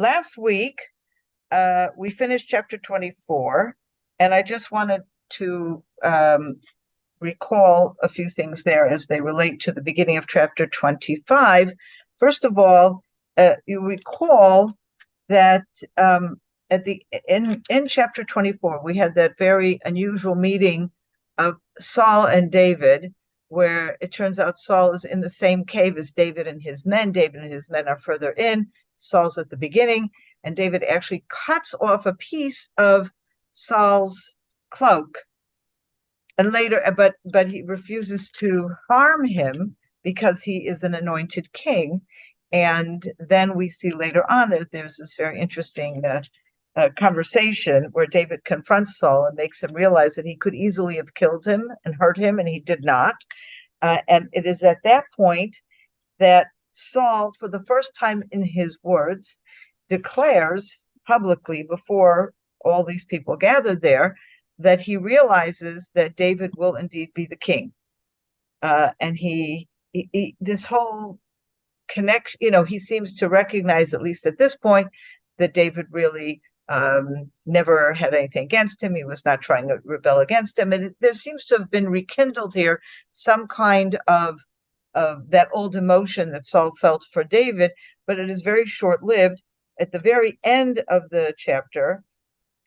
last week we finished chapter 24, and I just wanted to recall a few things there as they relate to the beginning of chapter 25. First of all, you recall that in chapter 24 we had that very unusual meeting of Saul and David, where it turns out Saul is in the same cave as David and his men. David and his men are further in. Saul's at the beginning, and David actually cuts off a piece of Saul's cloak, and later, but he refuses to harm him because he is an anointed king. And then we see later on that there's this very interesting conversation where David confronts Saul and makes him realize that he could easily have killed him and hurt him, and he did not. And it is at that point that Saul, for the first time in his words, declares publicly before all these people gathered there that he realizes that David will indeed be the king. And he this whole connection, he seems to recognize, at least at this point, that David really never had anything against him. He was not trying to rebel against him. And there seems to have been rekindled here some kind of that old emotion that Saul felt for David, but it is very short-lived. At the very end of the chapter,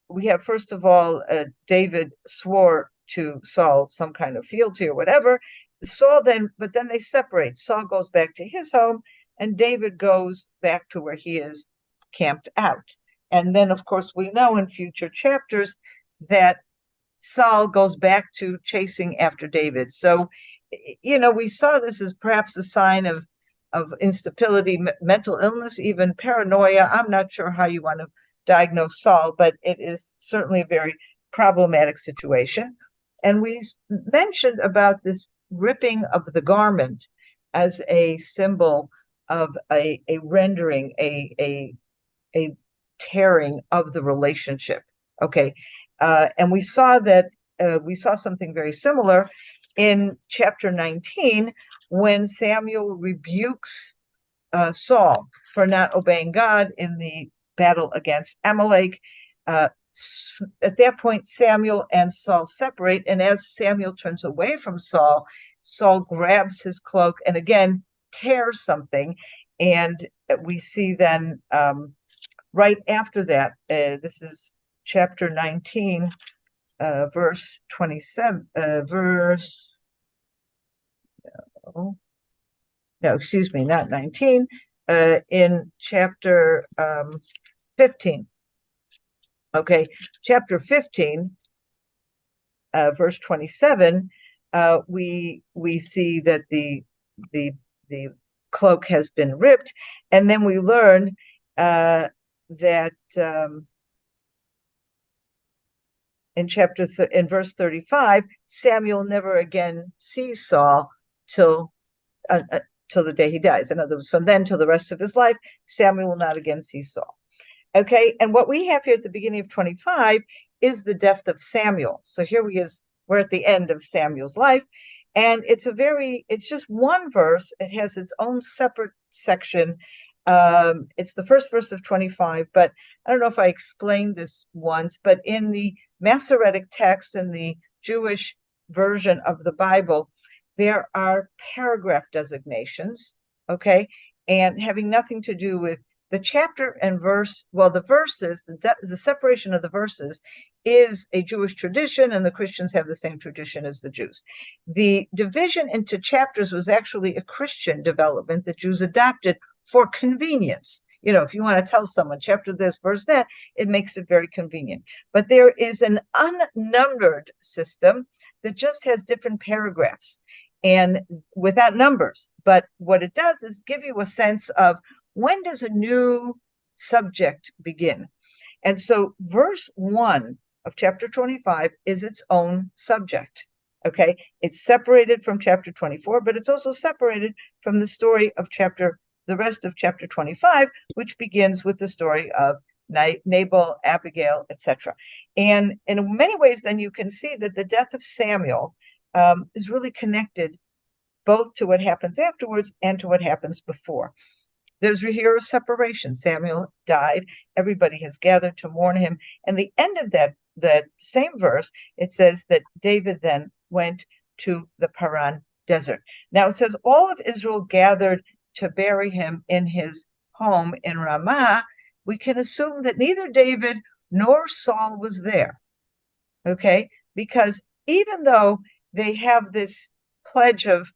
we have, first of all, David swore to Saul some kind of fealty or whatever. But then they separate. Saul goes back to his home, and David goes back to where he is camped out. And then, of course, we know in future chapters that Saul goes back to chasing after David. So, we saw this as perhaps a sign of instability, mental illness, even paranoia. I'm not sure how you want to diagnose Saul, but it is certainly a very problematic situation. And we mentioned about this ripping of the garment as a symbol of a rendering, a tearing of the relationship. Okay. And we saw something very similar in chapter 19 when Samuel rebukes Saul for not obeying God in the battle against Amalek. At that point, Samuel and Saul separate, and as Samuel turns away from Saul, Saul grabs his cloak and again tears something. And we see then right after that, this is chapter 19, verse 27, not 19, in chapter 15. Okay, chapter 15, verse 27, we see that the cloak has been ripped, and then we learn that in verse 35, Samuel never again sees Saul till the day he dies. In other words, from then till the rest of his life, Samuel will not again see Saul. Okay, and what we have here at the beginning of 25 is the death of Samuel. So here we're at the end of Samuel's life, and it's just one verse. It has its own separate section. It's the first verse of 25, but I don't know if I explained this once, but in the Masoretic text, in the Jewish version of the Bible, there are paragraph designations, okay, and having nothing to do with the chapter and verse. Well, the verses, the separation of the verses is a Jewish tradition, and the Christians have the same tradition as the Jews. The division into chapters was actually a Christian development that Jews adopted for convenience. If you want to tell someone chapter this, verse that, it makes it very convenient. But there is an unnumbered system that just has different paragraphs and without numbers. But what it does is give you a sense of when does a new subject begin. And so verse 1 of chapter 25 is its own subject. Okay, it's separated from chapter 24, but it's also separated from the story of the rest of chapter 25, which begins with the story of Nabal, Abigail, etc. And in many ways, then you can see that the death of Samuel is really connected both to what happens afterwards and to what happens before. there's here a separation. Samuel died. Everybody has gathered to mourn him. And the end of that same verse, it says that David then went to the Paran desert. Now it says all of Israel gathered to bury him in his home in Ramah. We can assume that neither David nor Saul was there. Okay, because even though they have this pledge of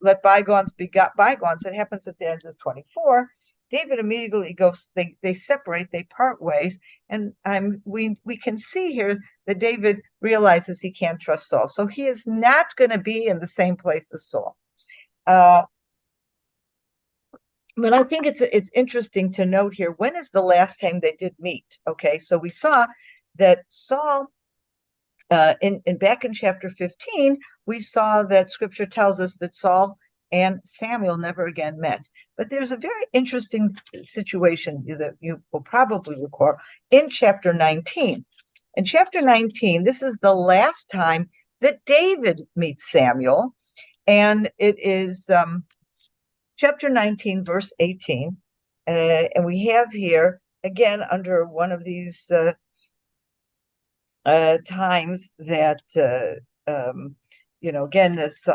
let bygones be bygones, it happens at the end of 24. David immediately goes, they separate, they part ways, and we can see here that David realizes he can't trust Saul, so he is not going to be in the same place as Saul. But I think it's interesting to note here, when is the last time they did meet? Okay, so we saw that Saul, back in chapter 15, we saw that scripture tells us that Saul and Samuel never again met. But there's a very interesting situation that you will probably recall in chapter 19. In chapter 19, this is the last time that David meets Samuel, and it is chapter 19, verse 18. And we have here, again, under one of these times that again, this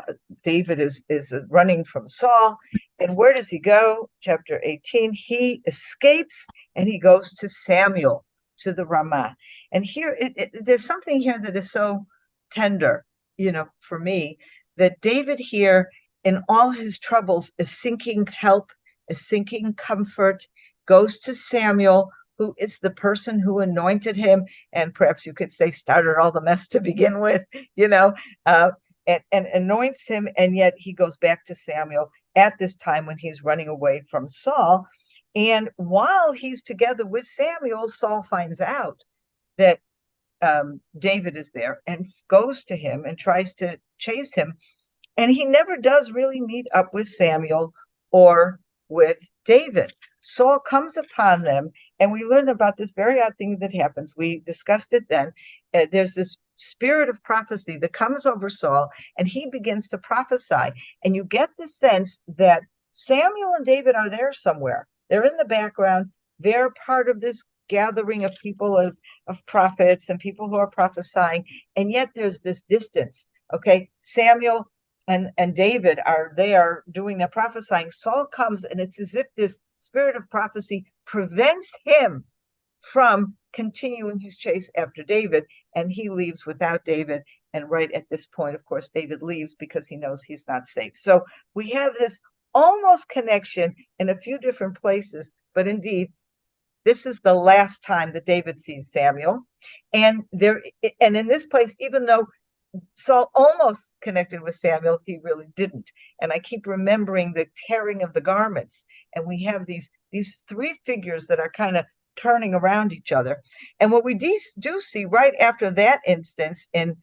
David is running from Saul, and where does he go? Chapter 18, he escapes and he goes to Samuel, to the Ramah. And here there's something here that is so tender, for me, that David here in all his troubles is seeking help, is seeking comfort, goes to Samuel, who is the person who anointed him, and perhaps you could say started all the mess to begin with, and anoints him, and yet he goes back to Samuel at this time when he's running away from Saul. And while he's together with Samuel, Saul finds out that David is there and goes to him and tries to chase him, and he never does really meet up with Samuel or with David. Saul comes upon them, and we learn about this very odd thing that happens. We discussed it then. There's this spirit of prophecy that comes over Saul, and he begins to prophesy. And you get the sense that Samuel and David are there somewhere. They're in the background. They're part of this gathering of people, of prophets and people who are prophesying. And yet there's this distance. Okay, Samuel and David are doing their prophesying. Saul comes, and it's as if this spirit of prophecy prevents him from continuing his chase after David, and he leaves without David. And right at this point, of course, David leaves because he knows he's not safe. So we have this almost connection in a few different places, but indeed, this is the last time that David sees Samuel. And in this place, even though Saul almost connected with Samuel, he really didn't. And I keep remembering the tearing of the garments. And we have these three figures that are kind of turning around each other. And what we do see right after that instance in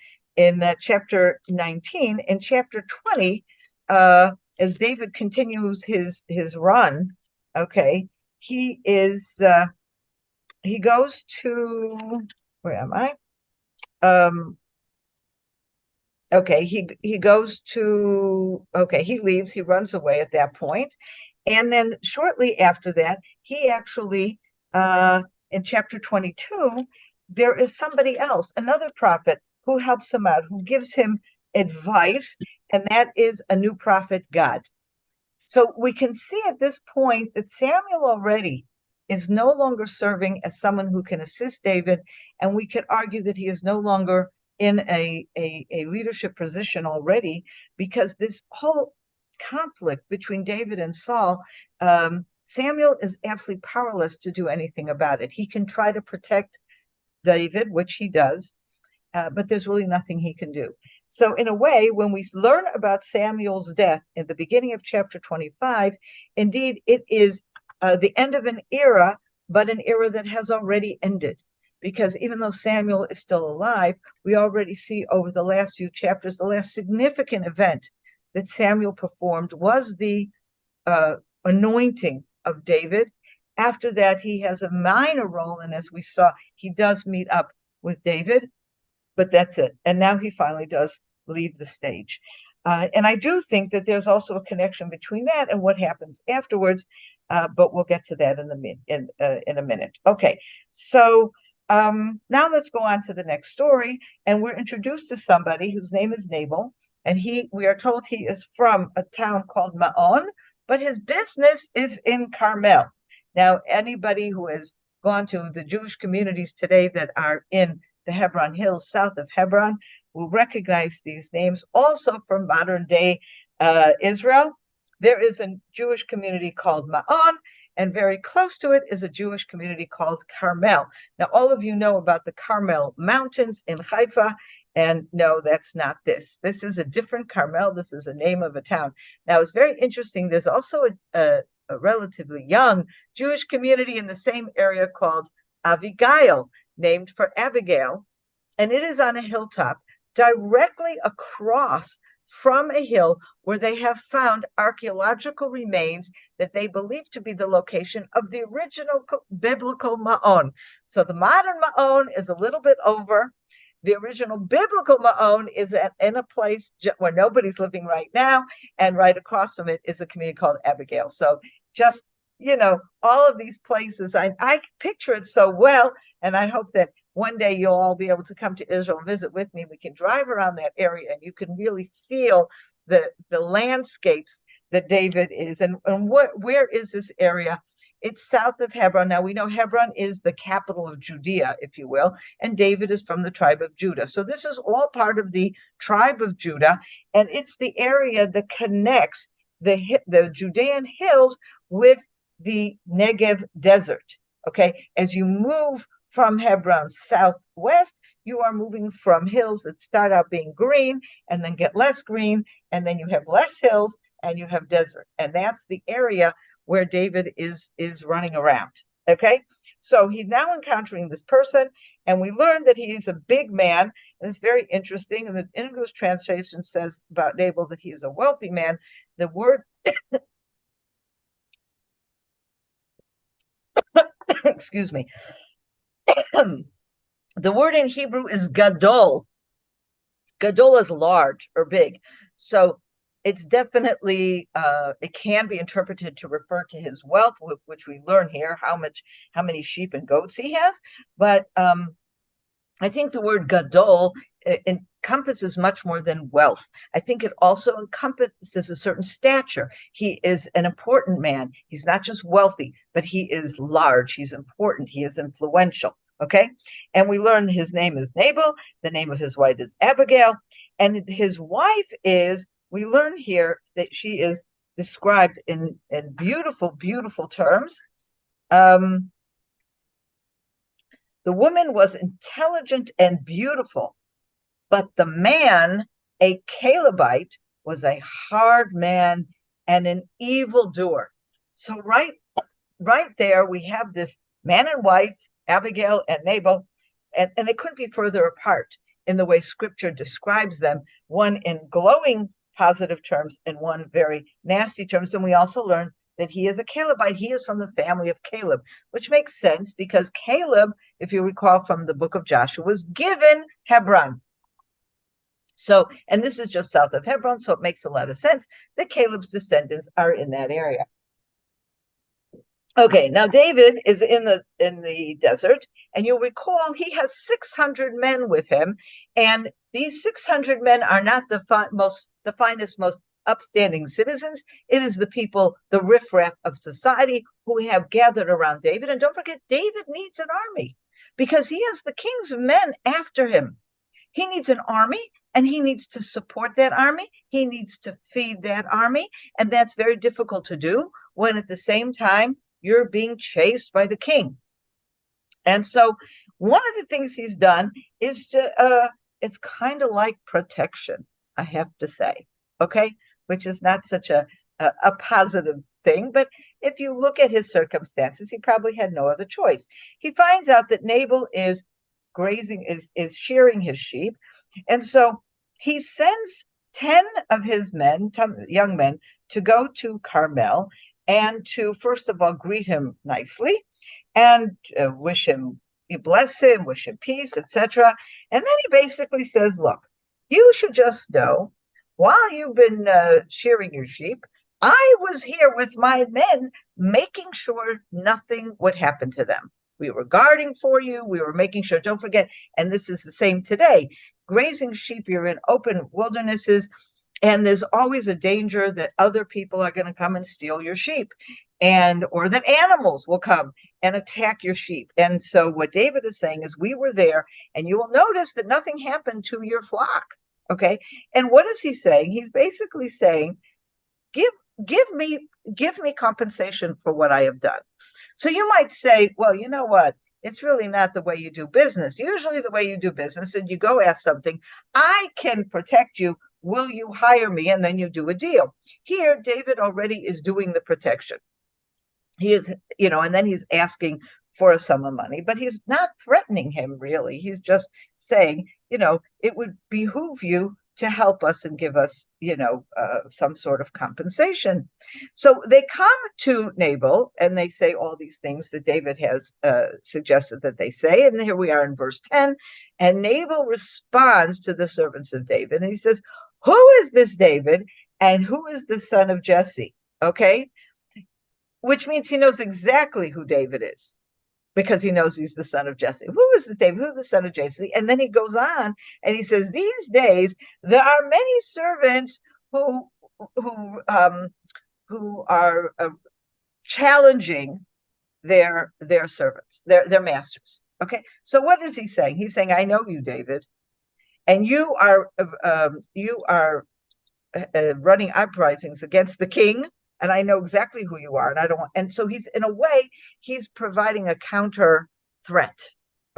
chapter 19, in chapter 20, as David continues his run, okay, he goes to, where am I? Okay, he goes to, okay, he leaves, he runs away at that point. And then shortly after that, he actually, in chapter 22, there is somebody else, another prophet, who helps him out, who gives him advice, and that is a new prophet, Gad. So we can see at this point that Samuel already is no longer serving as someone who can assist David, and we could argue that he is no longer in a leadership position already, because this whole conflict between David and Saul, Samuel is absolutely powerless to do anything about it. He can try to protect David, which he does, but there's really nothing he can do. So in a way, when we learn about Samuel's death in the beginning of chapter 25, indeed, it is the end of an era, but an era that has already ended. Because even though Samuel is still alive, we already see over the last few chapters, the last significant event that Samuel performed was the anointing of David. After that, he has a minor role, and as we saw, he does meet up with David, but that's it. And now he finally does leave the stage. And I do think that there's also a connection between that and what happens afterwards, but we'll get to that in a minute. Okay, so now let's go on to the next story, and we're introduced to somebody whose name is Nabal, and we are told he is from a town called Maon, but his business is in Carmel. Now, anybody who has gone to the Jewish communities today that are in the Hebron Hills south of Hebron will recognize these names also from modern day Israel. There is a Jewish community called Ma'on, and very close to it is a Jewish community called Carmel. Now, all of you know about the Carmel Mountains in Haifa, and no, that's not this. This is a different Carmel. This is a name of a town. Now, it's very interesting. There's also a relatively young Jewish community in the same area called Avigail, named for Abigail, and it is on a hilltop directly across from a hill where they have found archaeological remains that they believe to be the location of the original biblical Ma'on. So the modern Ma'on is a little bit over. The original biblical Ma'on is in a place where nobody's living right now, and right across from it is a community called Abigail. So just, all of these places, I picture it so well, and I hope that one day you'll all be able to come to Israel and visit with me. We can drive around that area, and you can really feel the landscapes that David is. And where is this area? It's south of Hebron. Now, we know Hebron is the capital of Judea, if you will, and David is from the tribe of Judah. So this is all part of the tribe of Judah, and it's the area that connects the Judean hills with the Negev desert. Okay, as you move from Hebron southwest, you are moving from hills that start out being green and then get less green, and then you have less hills and you have desert. And that's the area where David is running around. Okay, so he's now encountering this person, and we learn that he's a big man, and it's very interesting. And the English translation says about Nabal that he is a wealthy man. The word excuse me, the word in Hebrew is gadol. Gadol is large or big. So it's definitely, it can be interpreted to refer to his wealth, which we learn here, how many sheep and goats he has. But I think the word gadol encompasses much more than wealth. I think it also encompasses a certain stature. He is an important man. He's not just wealthy, but he is large. He's important. He is influential. Okay, and we learn his name is Nabal. The name of his wife is Abigail, and his wife is. We learn here that she is described in beautiful, beautiful terms. The woman was intelligent and beautiful, but the man, a Calebite, was a hard man and an evildoer. So right there, we have this man and wife, Abigail and Nabal, and they couldn't be further apart in the way Scripture describes them, one in glowing positive terms and one very nasty terms. And we also learn that he is a Calebite. He is from the family of Caleb, which makes sense because Caleb, if you recall from the book of Joshua, was given Hebron. So, and this is just south of Hebron, so it makes a lot of sense that Caleb's descendants are in that area. Okay, now David is in the desert, and you'll recall he has 600 men with him, and these 600 men are not the finest, most upstanding citizens. It is the people, the riffraff of society, who have gathered around David. And don't forget, David needs an army because he has the king's men after him. He needs an army, and he needs to support that army. He needs to feed that army, and that's very difficult to do when at the same time you're being chased by the king. And so one of the things he's done is it's kind of like protection, I have to say, okay, which is not such a positive thing. But if you look at his circumstances, he probably had no other choice. He finds out that Nabal is grazing, is shearing his sheep. And so he sends 10 of his men, young men, to go to Carmel and to, first of all, greet him nicely and wish him, bless him, wish him peace, etc. And then he basically says, look, you should just know, while you've been shearing your sheep, I was here with my men, making sure nothing would happen to them. We were guarding for you. We were making sure, don't forget, and this is the same today, grazing sheep, you're in open wildernesses, and there's always a danger that other people are going to come and steal your sheep, and or that animals will come and attack your sheep. And so what David is saying is, we were there, and you will notice that nothing happened to your flock. Okay. And what is he saying? He's basically saying, give give me compensation for what I have done. So you might say, well, you know what? It's really not the way you do business. Usually the way you do business, and you go ask something, I can protect you. Will you hire me? And then you do a deal. Here, David already is doing the protection. He is, and then he's asking for a sum of money, but he's not threatening him really. He's just saying, it would behoove you to help us and give us, some sort of compensation. So they come to Nabal and they say all these things that David has suggested that they say. And here we are in verse 10. And Nabal responds to the servants of David. And he says, who is this David? And who is the son of Jesse? Okay. Which means he knows exactly who David is, because he knows he's the son of Jesse. Who is the David? Who is the son of Jesse? And then he goes on and he says, these days there are many servants who are challenging their servants, their masters. Okay, so what is he saying? He's saying, I know you, David, and you are running uprisings against the king. And I know exactly who you are, and I don't want. And so he's, in a way, he's providing a counter threat.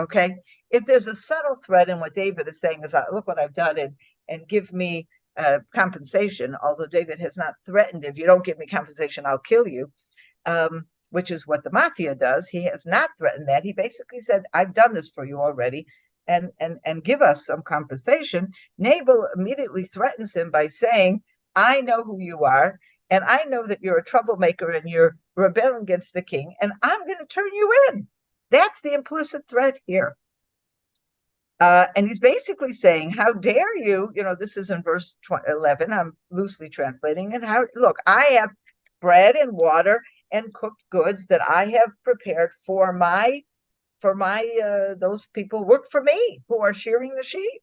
Okay, if there's a subtle threat in what David is saying is, look what I've done, and give me compensation. Although David has not threatened, if you don't give me compensation, I'll kill you, which is what the mafia does. He has not threatened that. He basically said, I've done this for you already, and give us some compensation. Nabal immediately threatens him by saying, I know who you are. And I know that you're a troublemaker and you're rebelling against the king, and I'm going to turn you in. That's the implicit threat here. And he's basically saying, how dare you, this is in verse 11, I'm loosely translating, and look, I have bread and water and cooked goods that I have prepared for my those people who work for me, who are shearing the sheep.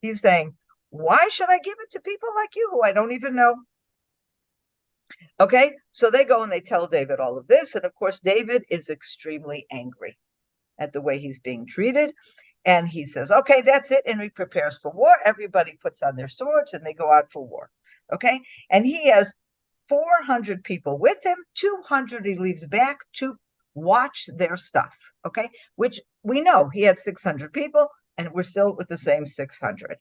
He's saying, why should I give it to people like you who I don't even know? Okay, so they go and they tell David all of this. And of course, David is extremely angry at the way he's being treated. And he says, okay, that's it. And he prepares for war. Everybody puts on their swords and they go out for war. Okay, and he has 400 people with him. 200 he leaves back to watch their stuff. Okay, which we know he had 600 people, and we're still with the same 600.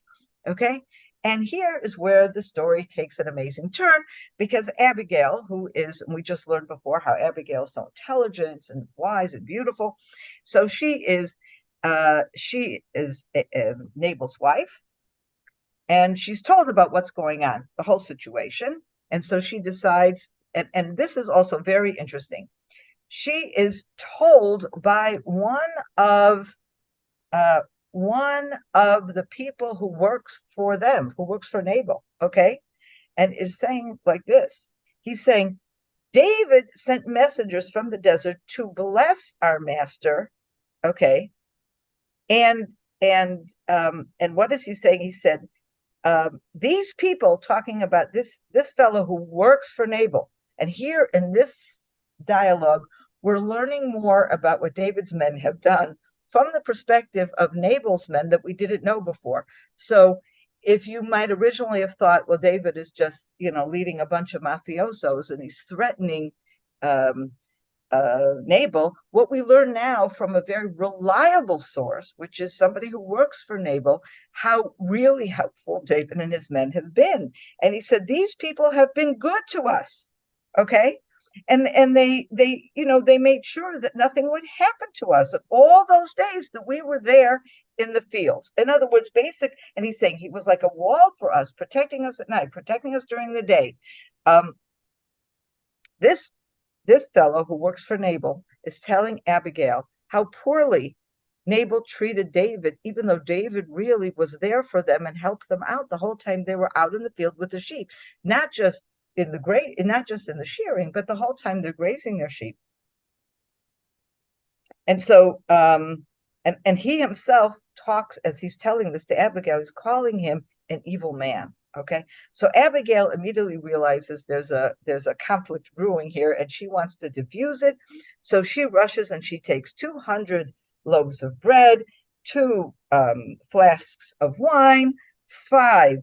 Okay. And here is where the story takes an amazing turn, because Abigail, who is, we just learned before how Abigail is so intelligent and wise and beautiful. So she is Nabal's wife, and she's told about what's going on, the whole situation. And so she decides, and this is also very interesting. She is told by one of the people who works for them, who works for Nabal, okay, and is saying like this. He's saying, David sent messengers from the desert to bless our master, okay, and what is he saying? He said, these people, talking about this fellow who works for Nabal. And here in this dialogue, we're learning more about what David's men have done from the perspective of Nabal's men that we didn't know before. So if you might originally have thought, well, David is just, leading a bunch of mafiosos and he's threatening Nabal, what we learn now from a very reliable source, which is somebody who works for Nabal, how really helpful David and his men have been. And he said, these people have been good to us. Okay. And they made sure that nothing would happen to us all those days that we were there in the fields. In other words, and he's saying he was like a wall for us, protecting us at night, protecting us during the day. This fellow who works for Nabal is telling Abigail how poorly Nabal treated David, even though David really was there for them and helped them out the whole time they were out in the field with the sheep. Not just in the great, and not just in the shearing, but the whole time they're grazing their sheep. And so, and he himself talks, as he's telling this to Abigail, he's calling him an evil man. Okay, so Abigail immediately realizes there's a conflict brewing here, and she wants to diffuse it. So she rushes and she takes 200 loaves of bread, 2 flasks of wine, 5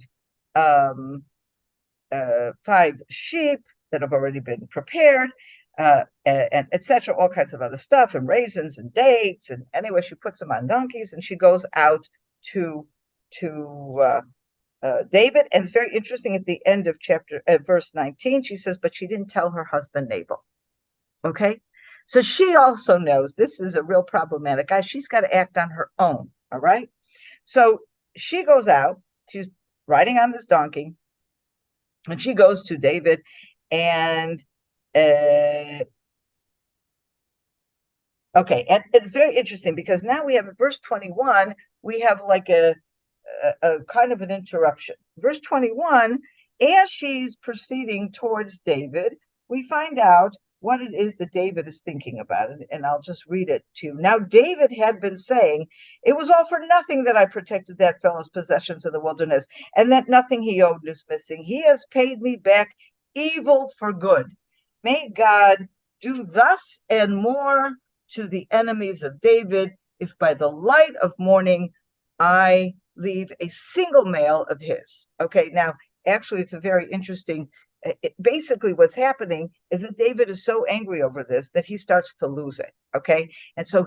sheep that have already been prepared, and etc., all kinds of other stuff, and raisins and dates. And anyway, she puts them on donkeys and she goes out to David. And it's very interesting at the end of verse 19, she says, but she didn't tell her husband Nabal. Okay, so she also knows this is a real problematic guy. She's got to act on her own. All right, so she goes out, she's riding on this donkey, and she goes to David, and okay, and it's very interesting because now we have verse 21, we have like a kind of an interruption. Verse 21, as she's proceeding towards David, we find out what it is that David is thinking about it, and I'll just read it to you. Now, David had been saying, it was all for nothing that I protected that fellow's possessions in the wilderness, and that nothing he owed is missing. He has paid me back evil for good. May God do thus and more to the enemies of David, if by the light of morning I leave a single male of his. Okay, now, actually, it's a very interesting, basically what's happening is that David is so angry over this that he starts to lose it. Okay, and so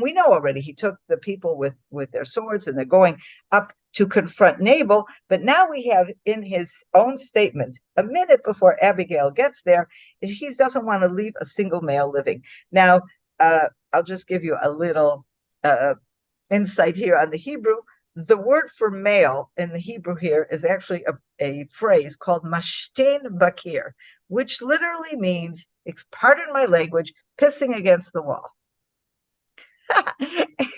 we know already he took the people with their swords and they're going up to confront Nabal, but now we have in his own statement, a minute before Abigail gets there, he doesn't want to leave a single male living. Now, I'll just give you a little insight here on the Hebrew. The word for male in the Hebrew here is actually a phrase called mashtin bakir, which literally means, pardon my language, pissing against the wall.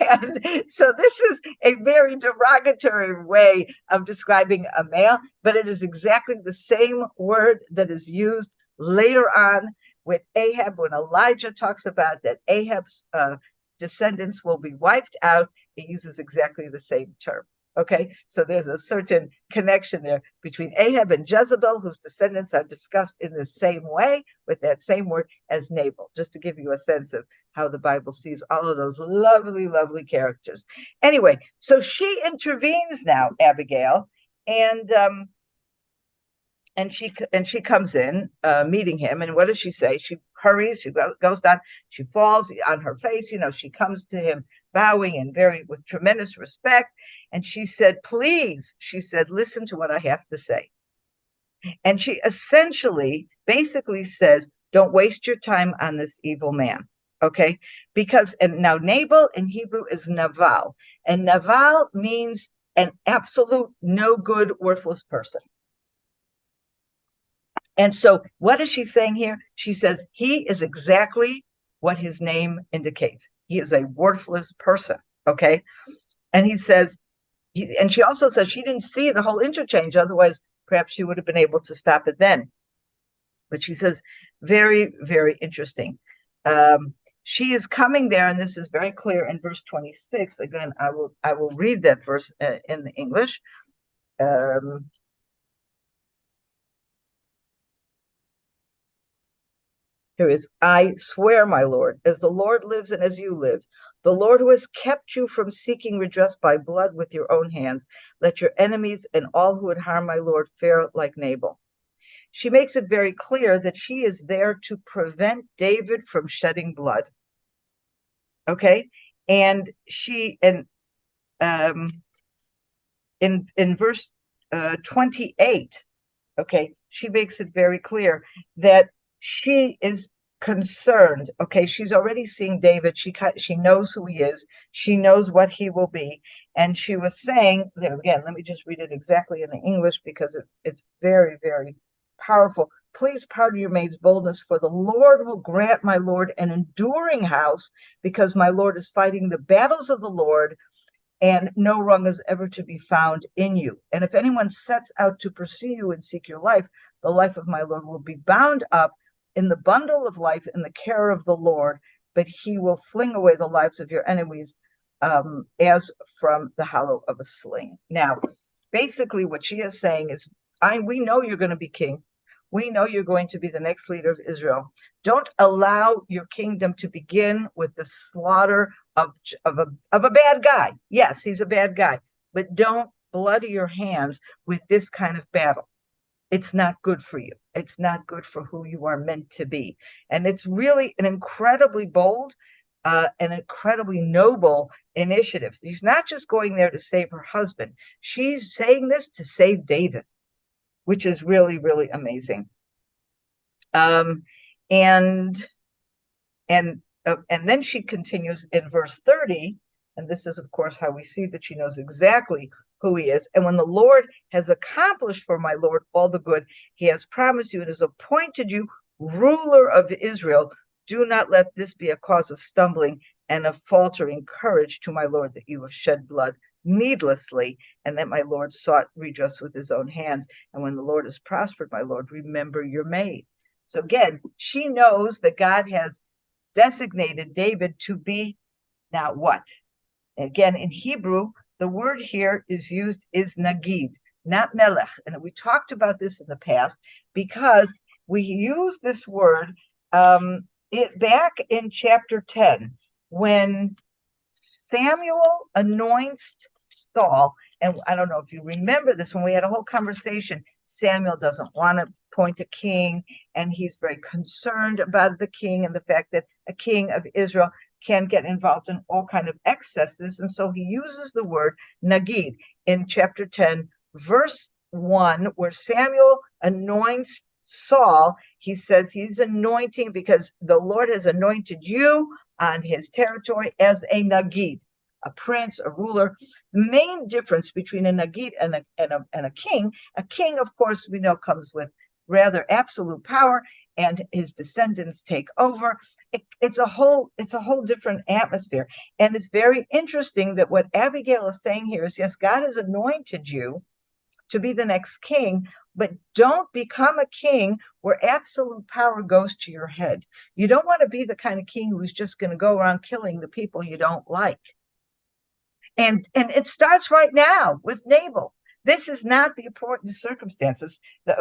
And so this is a very derogatory way of describing a male, but it is exactly the same word that is used later on with Ahab when Elijah talks about that Ahab's descendants will be wiped out. It uses exactly the same term. Okay, so there's a certain connection there between Ahab and Jezebel, whose descendants are discussed in the same way with that same word as Nabal, just to give you a sense of how the Bible sees all of those lovely, lovely characters. Anyway, so she intervenes now, Abigail, and she comes in, meeting him, and what does she say? She hurries, she goes down, she falls on her face, she comes to him bowing and with tremendous respect, and she said, please, she said, listen to what I have to say. And she essentially basically says, don't waste your time on this evil man. Okay, and now Nabal in Hebrew is Naval, and Naval means an absolute no good, worthless person. And so what is she saying here? She says he is exactly what his name indicates. He is a worthless person, okay? And he says, and she also says she didn't see the whole interchange, otherwise perhaps she would have been able to stop it then. But she says, very, very interesting. She is coming there, and this is very clear in verse 26. Again, I will read that verse in the English. Here is, I swear, my Lord, as the Lord lives and as you live, the Lord who has kept you from seeking redress by blood with your own hands, let your enemies and all who would harm my Lord fare like Nabal. She makes it very clear that she is there to prevent David from shedding blood. Okay, and in verse 28, okay, she makes it very clear that she is concerned. Okay, she's already seeing David. She knows who he is. She knows what he will be. And she was saying, again, let me just read it exactly in the English because it's very, very powerful. Please pardon your maid's boldness, for the Lord will grant my Lord an enduring house, because my Lord is fighting the battles of the Lord. and no wrong is ever to be found in you. And if anyone sets out to pursue you and seek your life, the life of my Lord will be bound up in the bundle of life in the care of the Lord, but he will fling away the lives of your enemies as from the hollow of a sling. Now, basically what she is saying is, we know you're going to be king. We know you're going to be the next leader of Israel. Don't allow your kingdom to begin with the slaughter of a bad guy. Yes, he's a bad guy, but don't bloody your hands with this kind of battle. It's not good for you. It's not good for who you are meant to be. And it's really an incredibly bold, an incredibly noble initiative. So she's not just going there to save her husband. She's saying this to save David, which is really, really amazing. And then she continues in verse 30, and this is, of course, how we see that she knows exactly who he is. And when the Lord has accomplished for my Lord all the good he has promised you and has appointed you ruler of Israel, do not let this be a cause of stumbling and of faltering courage to my Lord, that you have shed blood needlessly, and that my Lord sought redress with his own hands. And when the Lord has prospered, my Lord, remember your maid. So again, she knows that God has designated David to be now what? Again, in Hebrew, the word here is nagid, not melech. And we talked about this in the past because we use this word back in chapter 10 when Samuel anoints Saul. And I don't know if you remember this, when we had a whole conversation, Samuel doesn't want to appoint a king, and he's very concerned about the king and the fact that a king of Israel can get involved in all kind of excesses. And so he uses the word nagid in chapter 10, verse 1, where Samuel anoints Saul. He says he's anointing because the Lord has anointed you on his territory as a nagid, a prince, a ruler. The main difference between a nagid and a king, of course, we know comes with rather absolute power, and his descendants take over. It's a whole different atmosphere. And it's very interesting that what Abigail is saying here is, yes, God has anointed you to be the next king, but don't become a king where absolute power goes to your head. You don't want to be the kind of king who's just going to go around killing the people you don't like. And it starts right now with Nabal. This is not the important circumstances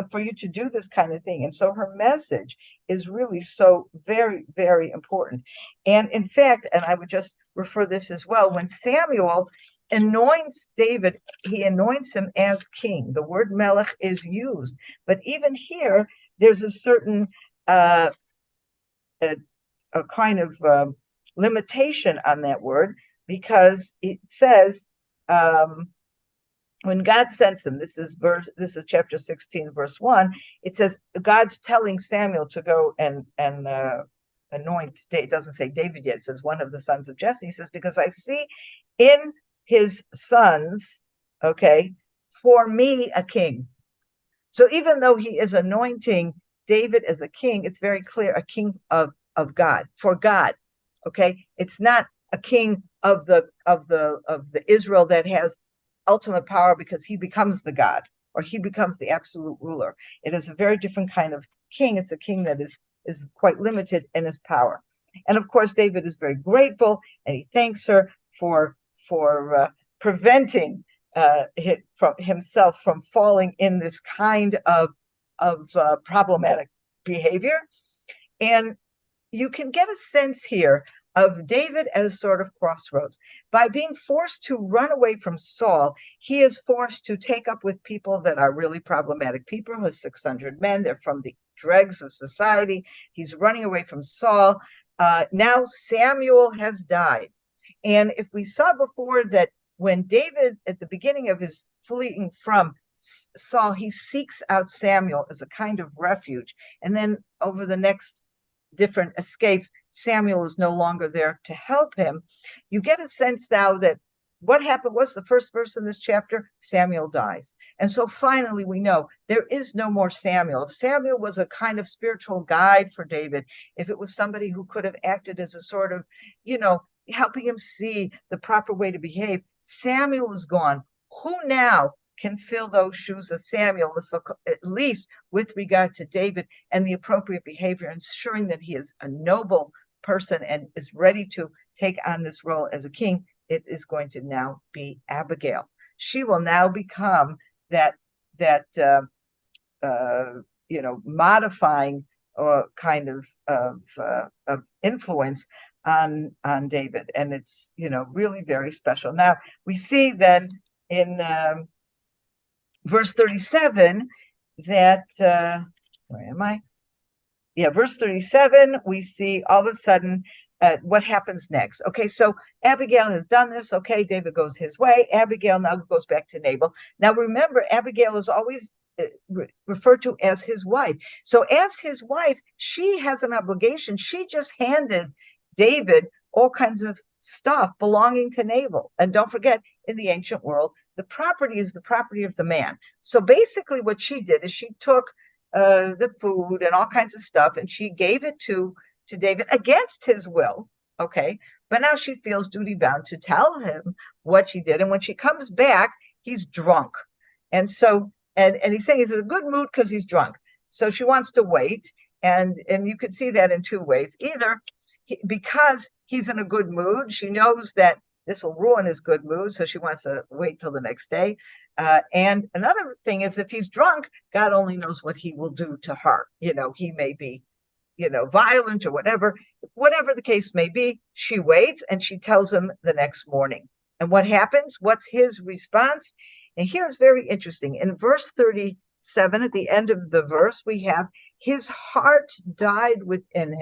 for you to do this kind of thing. And so her message is really so very, very important. And in fact, and I would just refer this as well, when Samuel anoints David, he anoints him as king. The word melech is used. But even here, there's a certain a kind of limitation on that word, because it says, when God sends him, this is chapter 16, verse 1, it says God's telling Samuel to go and anoint. It doesn't say David yet, it says one of the sons of Jesse. He says, because I see in his sons, for me a king. So even though he is anointing David as a king, it's very clear, a king of God, for God. It's not a king of the Israel that has ultimate power because he becomes the God or he becomes the absolute ruler. It is a very different kind of king. It's a king that is quite limited in his power. And of course, David is very grateful, and he thanks her for preventing himself from falling in this kind of problematic behavior. And you can get a sense here of David at a sort of crossroads. By being forced to run away from Saul, he is forced to take up with people that are really problematic people. His 600 men, they're from the dregs of society. He's running away from Saul. Now Samuel has died. And if we saw before that when David, at the beginning of his fleeing from Saul, he seeks out Samuel as a kind of refuge. And then over the next different escapes, Samuel is no longer there to help him. You get a sense now that what happened was the first verse in this chapter, Samuel dies. And so finally we know there is no more Samuel. If Samuel was a kind of spiritual guide for David, if it was somebody who could have acted as a sort of, helping him see the proper way to behave. Samuel is gone. Who now can fill those shoes of Samuel, at least with regard to David and the appropriate behavior, ensuring that he is a noble person and is ready to take on this role as a king? It is going to now be Abigail. She will now become that modifying kind of influence on David, and it's really very special. Now we see then in verse 37 that where am I? Yeah, verse 37, we see all of a sudden what happens next. Okay, so Abigail has done this. Okay, David goes his way. Abigail now goes back to Nabal. Now remember, Abigail is always referred to as his wife. So as his wife, she has an obligation. She just handed David all kinds of stuff belonging to Nabal. And don't forget, in the ancient world, the property is the property of the man. So basically what she did is she took the food and all kinds of stuff, and she gave it to David against his will. Okay, but now she feels duty bound to tell him what she did. And when she comes back, he's drunk. And so, and he's saying he's in a good mood because he's drunk. So she wants to wait. And you could see that in two ways. Either because he's in a good mood, she knows that this will ruin his good mood, so she wants to wait till the next day. And another thing is, if he's drunk, God only knows what he will do to her. He may be, violent or whatever the case may be. She waits and she tells him the next morning. And what happens? What's his response? And here it's very interesting. In verse 37, at the end of the verse, we have his heart died within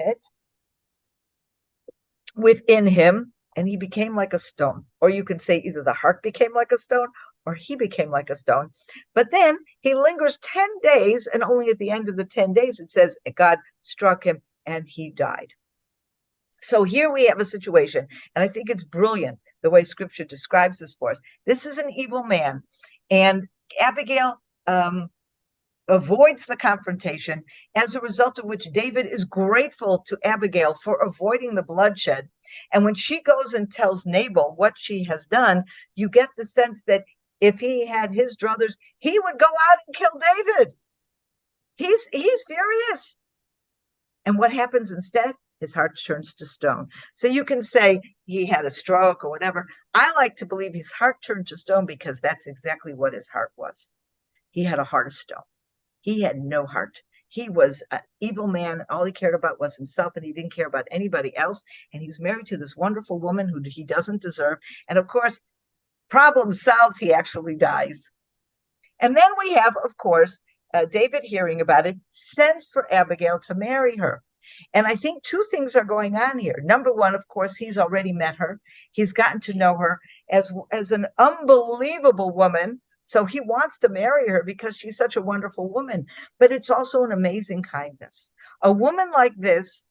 him, and he became like a stone. Or you can say either the heart became like a stone or he became like a stone. But then he lingers 10 days, and only at the end of the 10 days, it says God struck him and he died. So here we have a situation, and I think it's brilliant the way Scripture describes this for us. This is an evil man, and Abigail avoids the confrontation, as a result of which David is grateful to Abigail for avoiding the bloodshed. And when she goes and tells Nabal what she has done, you get the sense that if he had his druthers, he would go out and kill David. He's furious. And what happens instead? His heart turns to stone. So you can say he had a stroke or whatever. I like to believe his heart turned to stone because that's exactly what his heart was. He had a heart of stone. He had no heart. He was an evil man. All he cared about was himself, and he didn't care about anybody else. And he's married to this wonderful woman who he doesn't deserve. And of course, problem solved, he actually dies. And then we have, of course, David, hearing about it, sends for Abigail to marry her. And I think two things are going on here. Number one, of course, he's already met her. He's gotten to know her as an unbelievable woman. So he wants to marry her because she's such a wonderful woman. But it's also an amazing kindness. A woman like this,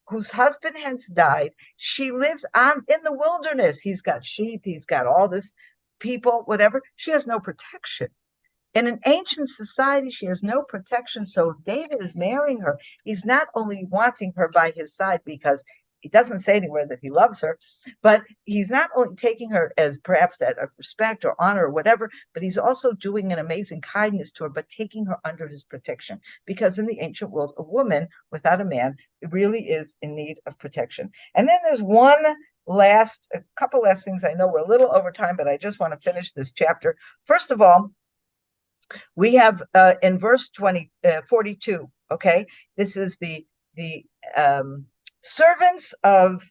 whose husband has died, she lives in the wilderness. He's got sheep, he's got all this people, whatever. She has no protection. In an ancient society, she has no protection. So if David is marrying her, he's not only wanting her by his side because he doesn't say anywhere that he loves her, but he's not only taking her as perhaps that of respect or honor or whatever, but he's also doing an amazing kindness to her, but taking her under his protection. Because in the ancient world, a woman without a man really is in need of protection. And then there's a couple last things. I know we're a little over time, but I just want to finish this chapter. First of all, we have in verse 42, okay, this is the servants of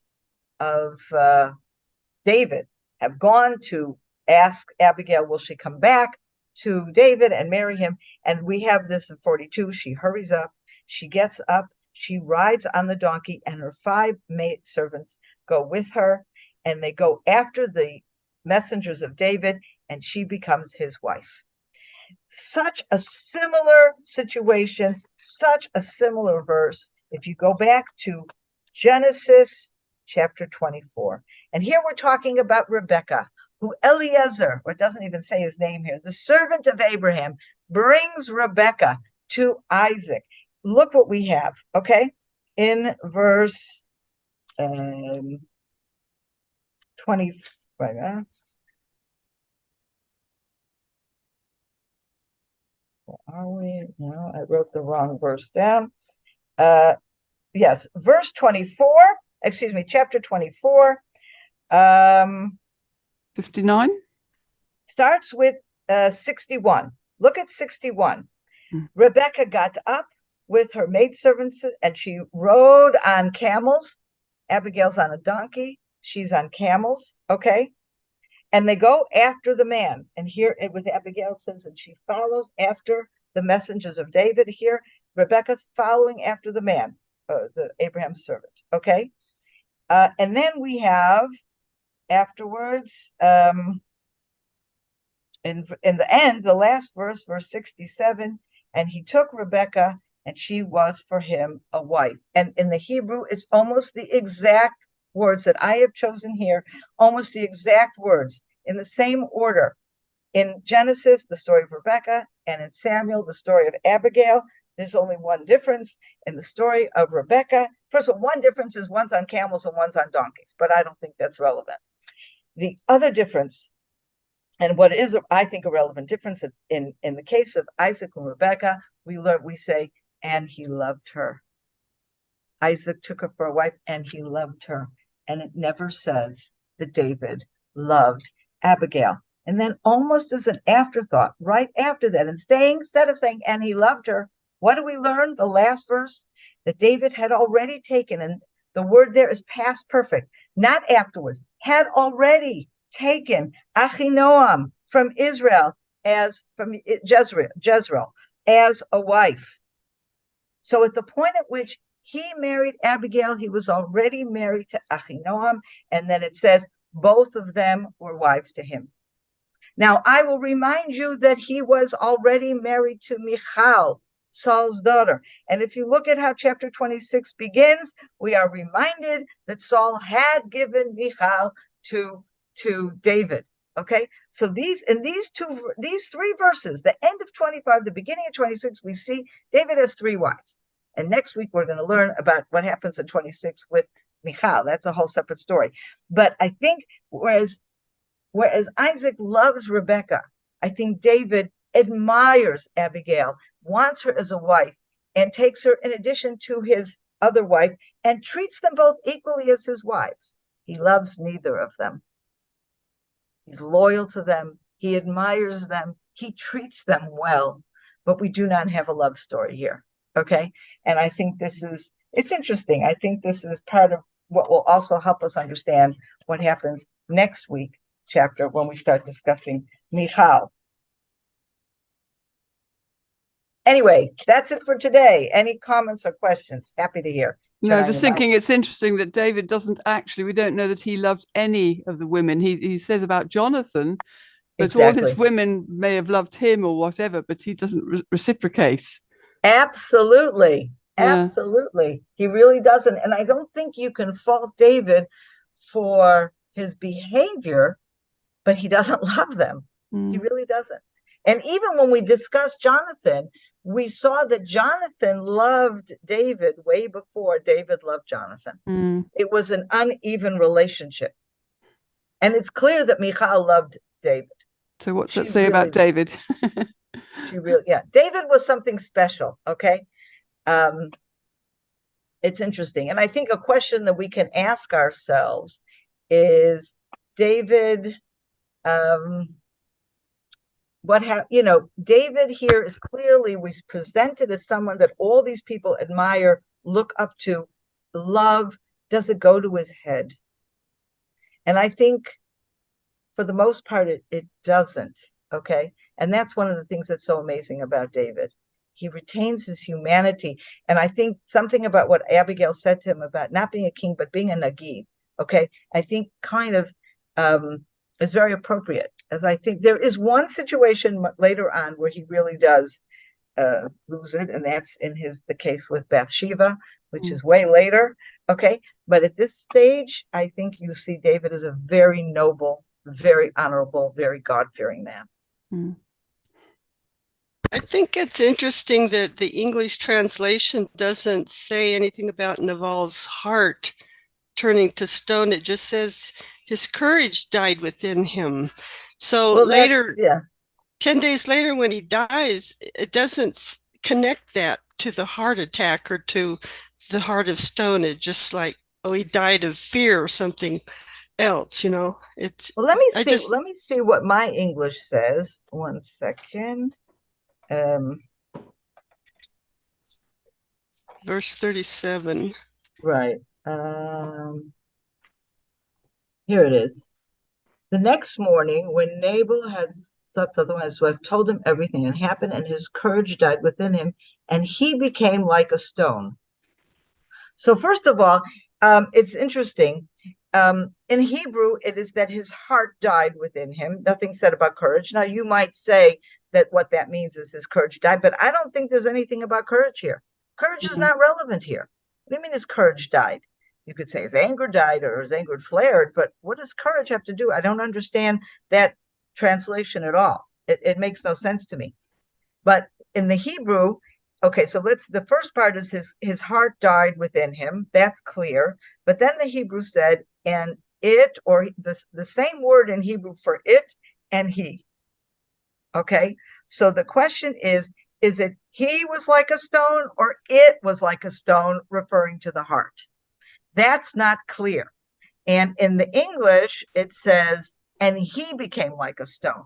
David have gone to ask Abigail, will she come back to David and marry him? And we have this in 42. She hurries up, she gets up, she rides on the donkey, and her 5 maid servants go with her, and they go after the messengers of David, and she becomes his wife. Such a similar situation, such a similar verse. If you go back to Genesis chapter 24, and here we're talking about Rebekah, who Eliezer, or it doesn't even say his name here, the servant of Abraham, brings Rebekah to Isaac. Look what we have, okay? In verse 20, right, where are we? No, I wrote the wrong verse down. Yes, verse 24, excuse me, chapter 24. 59. Starts with 61. Look at 61. Rebecca got up with her maidservants and she rode on camels. Abigail's on a donkey. She's on camels. Okay. And they go after the man. And here with Abigail it says, and she follows after the messengers of David. Here, Rebecca's following after the man, the Abraham's servant. Okay. And then we have afterwards, in the end, the last verse, verse 67, and he took Rebecca and she was for him a wife. And in the Hebrew, it's almost the exact words that I have chosen here, almost the exact words in the same order. In Genesis, the story of Rebecca, and in Samuel, the story of Abigail. There's only one difference in the story of Rebecca. First of all, one difference is one's on camels and one's on donkeys, but I don't think that's relevant. The other difference, and what is, I think, a relevant difference in the case of Isaac and Rebecca, we say, and he loved her. Isaac took her for a wife and he loved her. And it never says that David loved Abigail. And then almost as an afterthought, right after that, instead of saying, and he loved her, what do we learn? The last verse, that David had already taken, and the word there is past perfect, not afterwards, had already taken Achinoam from Israel from Jezreel as a wife. So at the point at which he married Abigail, he was already married to Achinoam, and then it says both of them were wives to him. Now, I will remind you that he was already married to Michal, Saul's daughter. And if you look at how chapter 26 begins, we are reminded that Saul had given Michal to David. Okay, so these three verses, the end of 25, the beginning of 26, we see David has three wives. And next week we're going to learn about what happens in 26 with Michal. That's a whole separate story. But I think whereas Isaac loves Rebecca, I think David admires Abigail, wants her as a wife, and takes her in addition to his other wife and treats them both equally as his wives. He loves neither of them. He's loyal to them. He admires them. He treats them well. But we do not have a love story here. Okay. And I think it's interesting. I think this is part of what will also help us understand what happens next week chapter when we start discussing Michal. Anyway, that's it for today. Any comments or questions? Happy to hear. No, just thinking it's interesting that David we don't know that he loved any of the women. He says about Jonathan, but exactly. All his women may have loved him or whatever, but he doesn't reciprocate. Absolutely. Absolutely. He really doesn't. And I don't think you can fault David for his behavior, but he doesn't love them. He really doesn't. And even when we discussed Jonathan, we saw that Jonathan loved David way before David loved Jonathan. It was an uneven relationship. And it's clear that Michal loved David. So what's that say about David? David was something special, okay? It's interesting. And I think a question that we can ask ourselves is, David, David here is clearly was presented as someone that all these people admire, look up to, love. Does it go to his head? And I think for the most part, it doesn't. Okay. And that's one of the things that's so amazing about David. He retains his humanity. And I think something about what Abigail said to him about not being a king, but being a Nagid. Okay. I think kind of is very appropriate, as I think there is one situation later on where he really does lose it, and that's in the case with Bathsheba, which is way later. Okay. But at this stage, I think you see David as a very noble, very honorable, very God-fearing man. I think it's interesting that the English translation doesn't say anything about Naval's heart turning to stone. It just says his courage died within him. So Well, later, yeah. 10 days later, when he dies, it doesn't connect that to the heart attack or to the heart of stone. It's just like, oh, he died of fear or something else, It's Well, let just me see what my English says. 1 second. Verse 37. Right. Here it is. The next morning, when Nabal had slept otherwise, his wife told him everything that happened, and his courage died within him, and he became like a stone. So first of all, it's interesting. In Hebrew, it is that his heart died within him. Nothing said about courage. Now, you might say that what that means is his courage died, but I don't think there's anything about courage here. Courage is not relevant here. What do you mean his courage died? You could say his anger died or his anger flared, but what does courage have to do? I don't understand that translation at all. It makes no sense to me. But in the Hebrew, okay, so the first part is his heart died within him. That's clear. But then the Hebrew said, and it, or the same word in Hebrew for it and he. Okay, so the question is it he was like a stone or it was like a stone, referring to the heart? That's not clear. And in the English, it says, and he became like a stone.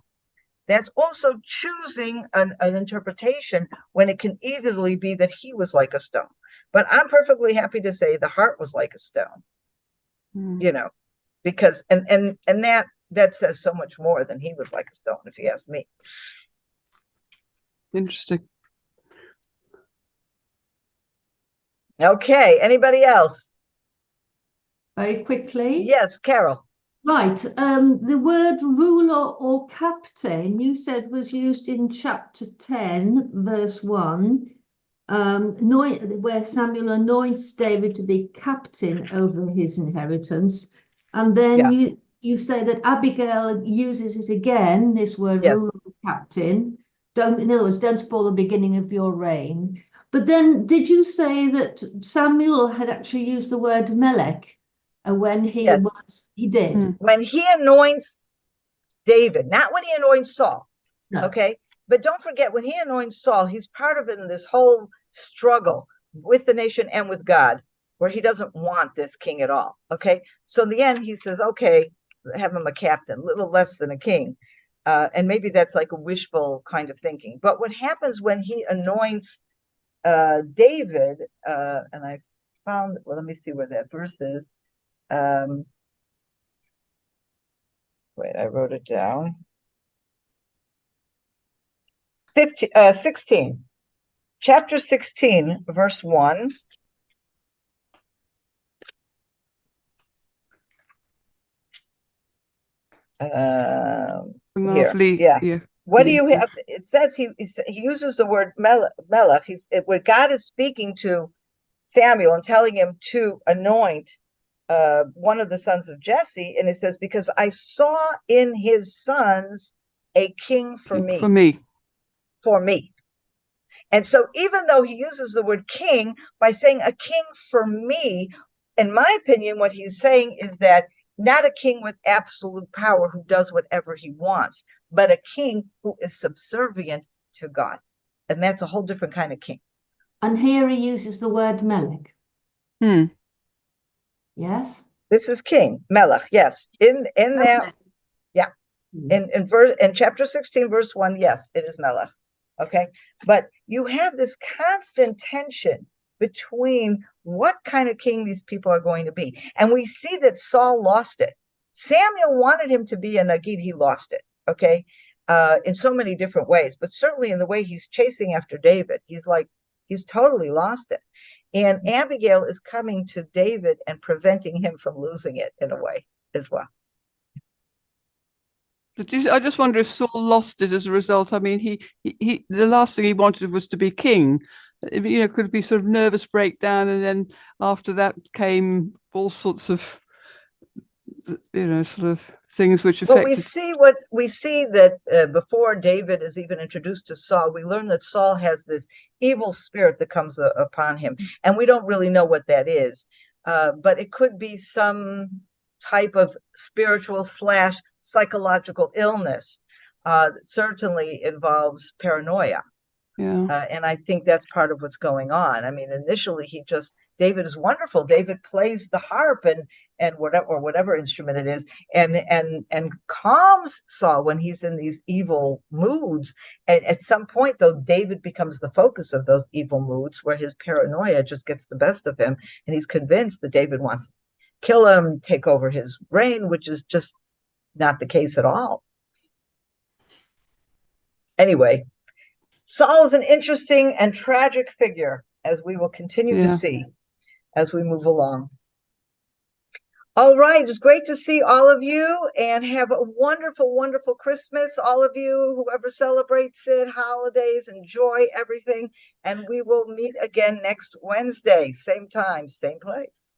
That's also choosing an interpretation when it can easily be that he was like a stone. But I'm perfectly happy to say the heart was like a stone, because and that says so much more than he was like a stone, if you ask me. Interesting. Okay, anybody else? Very quickly. Yes, Carol. Right. The word ruler or captain, you said, was used in chapter 10, verse 1, where Samuel anoints David to be captain over his inheritance. And then you say that Abigail uses it again, this word ruler or captain. In other words, don't spoil the beginning of your reign. But then did you say that Samuel had actually used the word melech? When he did. When he anoints David, not when he anoints Saul. No. Okay. But don't forget, when he anoints Saul, he's part of it in this whole struggle with the nation and with God, where he doesn't want this king at all. Okay. So in the end, he says, okay, have him a captain, a little less than a king. And maybe that's like a wishful kind of thinking. But what happens when he anoints David, and I found, well, let me see where that verse is. Wait, I wrote it down. 16. Chapter 16, verse 1. Lovely. Yeah. What do you have? It says he uses the word melech. Where God is speaking to Samuel and telling him to anoint one of the sons of Jesse, and it says, because I saw in his sons a king for me. And so even though he uses the word king, by saying a king for me, in my opinion, what he's saying is that not a king with absolute power who does whatever he wants, but a king who is subservient to God. And that's a whole different kind of king. And here he uses the word melech. Yes. This is king, melech, yes. In that, yeah. In chapter 16, verse 1, yes, it is melech. Okay. But you have this constant tension between what kind of king these people are going to be. And we see that Saul lost it. Samuel wanted him to be a Nagid, he lost it. Okay. In so many different ways, but certainly in the way he's chasing after David, he's totally lost it. And Abigail is coming to David and preventing him from losing it in a way as well. I just wonder if Saul lost it as a result. I mean, he the last thing he wanted was to be king. Could it be sort of nervous breakdown, and then after that came all sorts of, sort of things which affected. But we see that before David is even introduced to Saul, we learn that Saul has this evil spirit that comes upon him, and we don't really know what that is. But it could be some type of spiritual / psychological illness certainly involves paranoia. Yeah. And I think that's part of what's going on. I mean, initially David is wonderful. David plays the harp and whatever instrument it is, and calms Saul when he's in these evil moods. And at some point, though, David becomes the focus of those evil moods, where his paranoia just gets the best of him, and he's convinced that David wants to kill him, take over his reign, which is just not the case at all. Anyway, Saul is an interesting and tragic figure, as we will continue to see as we move along. All right, it was great to see all of you, and have a wonderful, wonderful Christmas. All of you, whoever celebrates it, holidays, enjoy everything. And we will meet again next Wednesday, same time, same place.